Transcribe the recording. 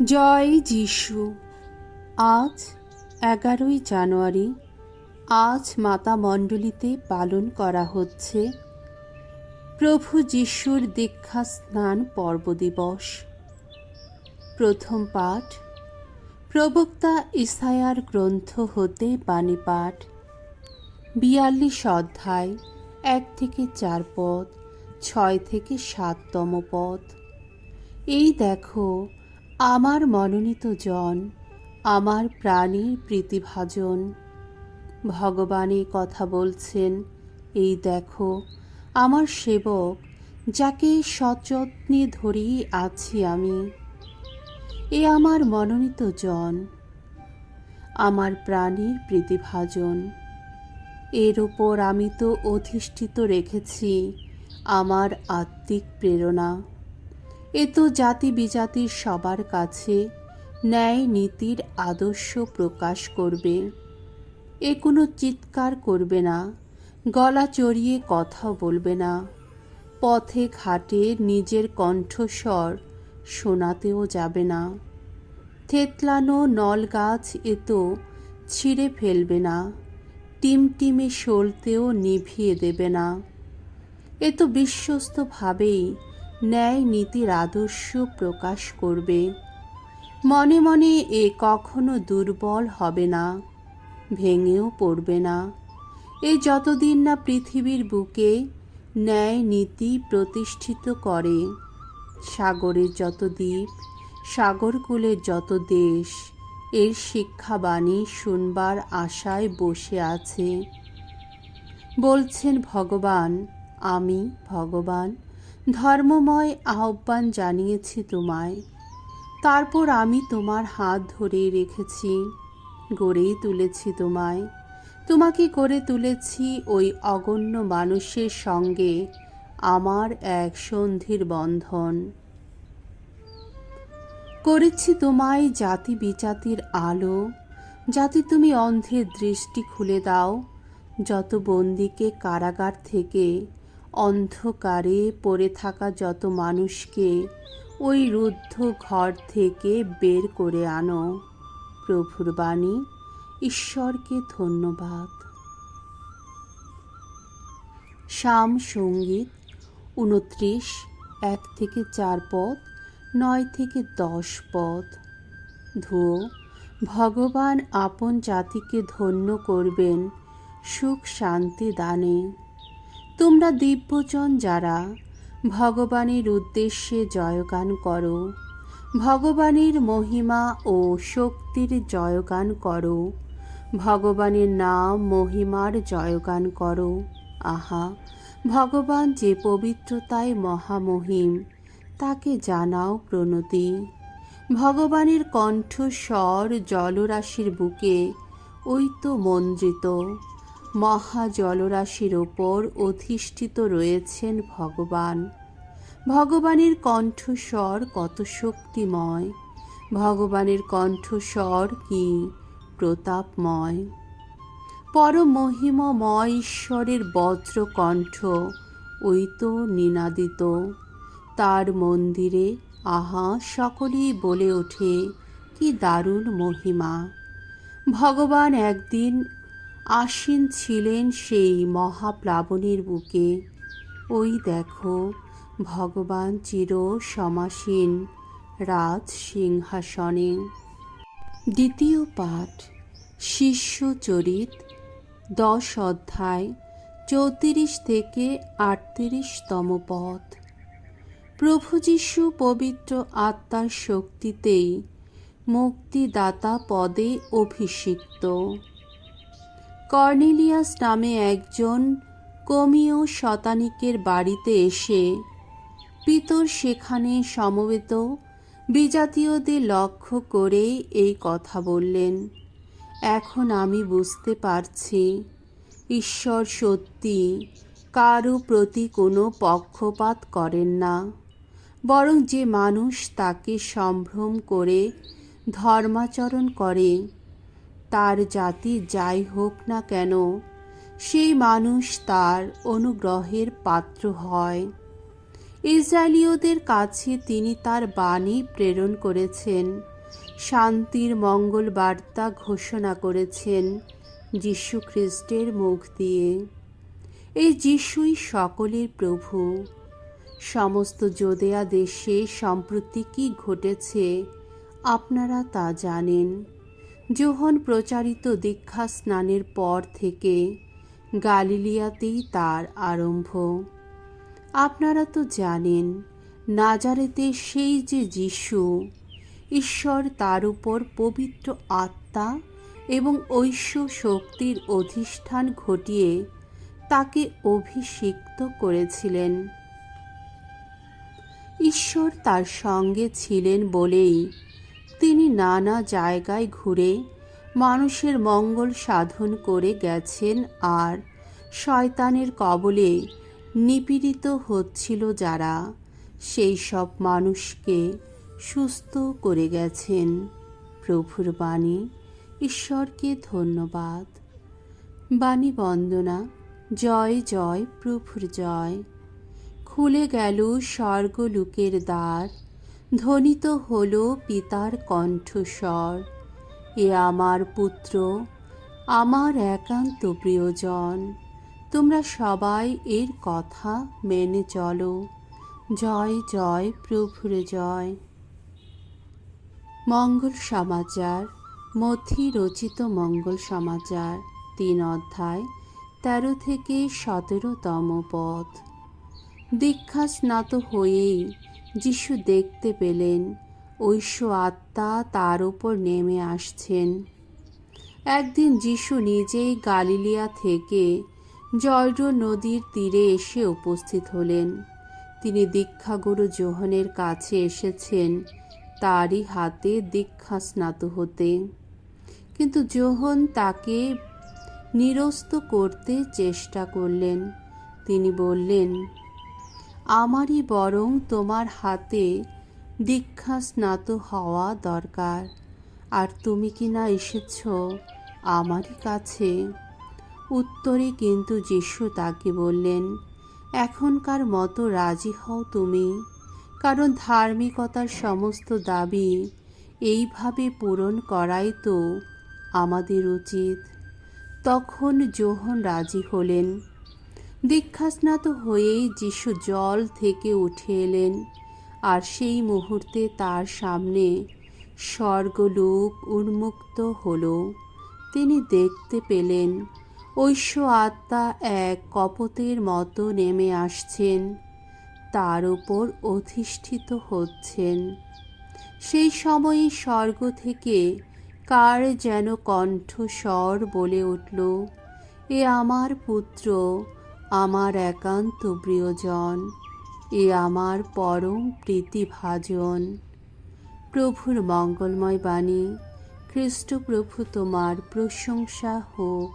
জয় যিশু। আজ 11ই জানুয়ারি। আজ মাতা মণ্ডলীতে পালন করা হচ্ছে প্রভু যিশুর দীক্ষা স্নান পর্ব দিবস। প্রথম পাঠ প্রবক্তা ইসায়ার গ্রন্থ হতে বাণী পাঠ, 42 অধ্যায়, 1 থেকে 4 পদ, 6 থেকে 7তম পদ। এই দেখো আমার মনোনীত জন, আমার প্রাণীর প্রীতিভাজন। ভগবানই কথা বলছেন। এই দেখো আমার সেবক, যাকে সযত্নে ধরেই আছি আমি। এ আমার মনোনীত জন, আমার প্রাণীর প্রীতিভাজন। এর ওপর আমি তো অধিষ্ঠিত রেখেছি আমার আত্মিক প্রেরণা। এ তো জাতি বিজাতির সবার কাছে ন্যায় নীতির আদর্শ প্রকাশ করবে। এ কোনো চিৎকার করবে না, গলা চড়িয়ে কথাও বলবে না, পথে ঘাটে নিজের কণ্ঠস্বর শোনাতেও যাবে না। থেতলানো নল গাছ এ তো ছিঁড়ে ফেলবে না, টিমটিমে সলতেও নিভিয়ে দেবে না। এ তো বিশ্বস্তভাবেই ন্যায় নীতির আদর্শ প্রকাশ করবে। মনে মনে এ কখনো দুর্বল হবে না, ভেঙেও পড়বে না। এ যতদিন না পৃথিবীর বুকে ন্যায় নীতি প্রতিষ্ঠিত করে। সাগরের যত দ্বীপ, সাগরকূলের যত দেশ এর শিক্ষাবাণী শুনবার আশায় বসে আছে। বলছেন ভগবান, আমি ভগবান ধর্মময় আহ্বান জানিয়েছি তোমায়। তারপর আমি তোমার হাত ধরে রেখেছি, গড়েই তুলেছি তোমায়। তোমাকে করে তুলেছি ওই অগণ্য মানুষের সঙ্গে আমার এক সন্ধির বন্ধন। করেছি তোমায় জাতি বিজাতির আলো, যাতে তুমি অন্ধের দৃষ্টি খুলে দাও। যত বন্দীকে কারাগার থেকে, অন্ধকারে পড়ে থাকা যত মানুষকে ওই রুদ্ধ ঘর থেকে বের করে আনো। প্রভুর বাণী। ঈশ্বরকে ধন্যবাদ। শাম সঙ্গীত 29, 1 থেকে 4 পদ, 9 থেকে 10 পদ। ধুয়ো, ভগবান আপন জাতিকে ধন্য করবেন সুখ শান্তি দানে। তোমরা দিব্যজন যারা, ভগবানের উদ্দেশ্যে জয়গান করো। ভগবানের মহিমা ও শক্তির জয়গান করো। ভগবানের নাম মহিমার জয়গান করো। আহা, ভগবান যে পবিত্রতায় মহামহিম, তাকে জানাও প্রণতি। ভগবানের কণ্ঠস্বর জলরাশির বুকে ওই তো মন্দ্রিত। মহা জলরাশির ওপর অধিষ্ঠিত রয়েছেন ভগবান। ভগবানের কণ্ঠস্বর কত শক্তিময়, ভগবানের কণ্ঠস্বর কি প্রতাপময়। পরম মহিমময় ঈশ্বরের বজ্রকণ্ঠ ওই তো নিনাদিত। তার মন্দিরে আহা সকলেই বলে ওঠে, কি দারুণ মহিমা। ভগবান একদিন আসীন ছিলেন সেই মহাপ্লাবনের বুকে। ওই দেখো ভগবান চির সমাসীন রাজ সিংহাসনে। দ্বিতীয় পাঠ শিষ্য চরিত 10 অধ্যায়, 34 থেকে 38তম পদ। প্রভু যীশু পবিত্র আত্মার শক্তিতেই মুক্তিদাতা পদে অভিষিক্ত। কর্নেলিয়াস নামে একজন কমীয় শতানিকের বাড়িতে এসে পিতর সেখানে সমবেত বিজাতীয়দের লক্ষ্য করে এই কথা বললেন। এখন আমি বুঝতে পারছি, ঈশ্বর সত্যি কারও প্রতি কোনো পক্ষপাত করেন না, বরং যে মানুষ তাকে সম্ভ্রম করে ধর্মাচরণ করে, তার জাতি যাই হোক না কেন, সেই মানুষ তার অনুগ্রহের পাত্র হয়। ইসরায়েলীয়দের কাছে তিনি তার বাণী প্রেরণ করেছেন, শান্তির মঙ্গল বার্তা ঘোষণা করেছেন যীশু খ্রিস্টের মুখ দিয়ে। এই যীশুই সকলের প্রভু। সমস্ত জুদেয়া দেশে সম্প্রতি কী ঘটেছে আপনারা তা জানেন। যোহন প্রচারিত দীক্ষা স্নানের পর থেকে গালিলিয়াতেই তার আরম্ভ। আপনারা তো জানেন, নাজারেতে সেই যে যীশু, ঈশ্বর তার উপর পবিত্র আত্মা এবং ঐশ্ব শক্তির অধিষ্ঠান ঘটিয়ে তাকে অভিষিক্ত করেছিলেন। ঈশ্বর তার সঙ্গে ছিলেন বলেই তিনি নানা জায়গায় ঘুরে মানুষের মঙ্গল সাধন করে গেছেন, আর শয়তানের কবলে নিপীড়িত হচ্ছিল যারা, সেই সব মানুষকে সুস্থ করে গেছেন। প্রভুর বাণী। ঈশ্বরকে ধন্যবাদ। বাণী বন্দনা। জয় জয় প্রভুর জয়। খুলে গেল স্বর্গলোকের দ্বার, ধ্বনিত হল পিতার কণ্ঠস্বর। এ আমার পুত্র, আমার একান্ত প্রিয়জন, তোমরা সবাই এর কথা মেনে চলো। জয় জয় প্রভুর জয়। মঙ্গল সমাচার। মথি রচিত মঙ্গল সমাচার 3 অধ্যায় 13 থেকে 17তম পদ। দীক্ষা স্নাত হয়েই যীশু দেখতে পেলেন ঐশ্ব আত্মা তার উপর নেমে আসছেন। একদিন যীশু নিজেই গালিলিয়া থেকে জর্ডন নদীর তীরে এসে উপস্থিত হলেন। তিনি দীক্ষাগুরু যোহনের কাছে এসেছেন তারই হাতে দীক্ষা স্নাত হতে, কিন্তু যোহন তাকে নিরস্ত করতে চেষ্টা করলেন। তিনি বললেন, আমারই বরং তোমার হাতে দীক্ষা স্নাত হওয়া দরকার, আর তুমি কি না এসেছ আমারই কাছে? উত্তরে কিন্তু যীশু তাকে বললেন, এখনকার মতো রাজি হও তুমি, কারণ ধার্মিকতার সমস্ত দাবি এইভাবে পূরণ করাই তো আমাদের উচিত। তখন যোহন রাজি হলেন। দীক্ষাস্নাত হয়েই যীশু জল থেকে উঠে এলেন, আর সেই মুহূর্তে তার সামনে স্বর্গলোক উন্মুক্ত হল। তিনি দেখতে পেলেন ঐশ্ব আত্মা এক কপোতের মতো নেমে আসছেন, তার উপর অধিষ্ঠিত হচ্ছেন। সেই সময়ে স্বর্গ থেকে কার যেন কণ্ঠস্বর বলে উঠল, এ আমার পুত্র, আমার একান্ত প্রিয়জন, এ আমার পরম প্রীতিভাজন। প্রভুর মঙ্গলময় বাণী। খ্রিস্ট প্রভু তোমার প্রশংসা হোক।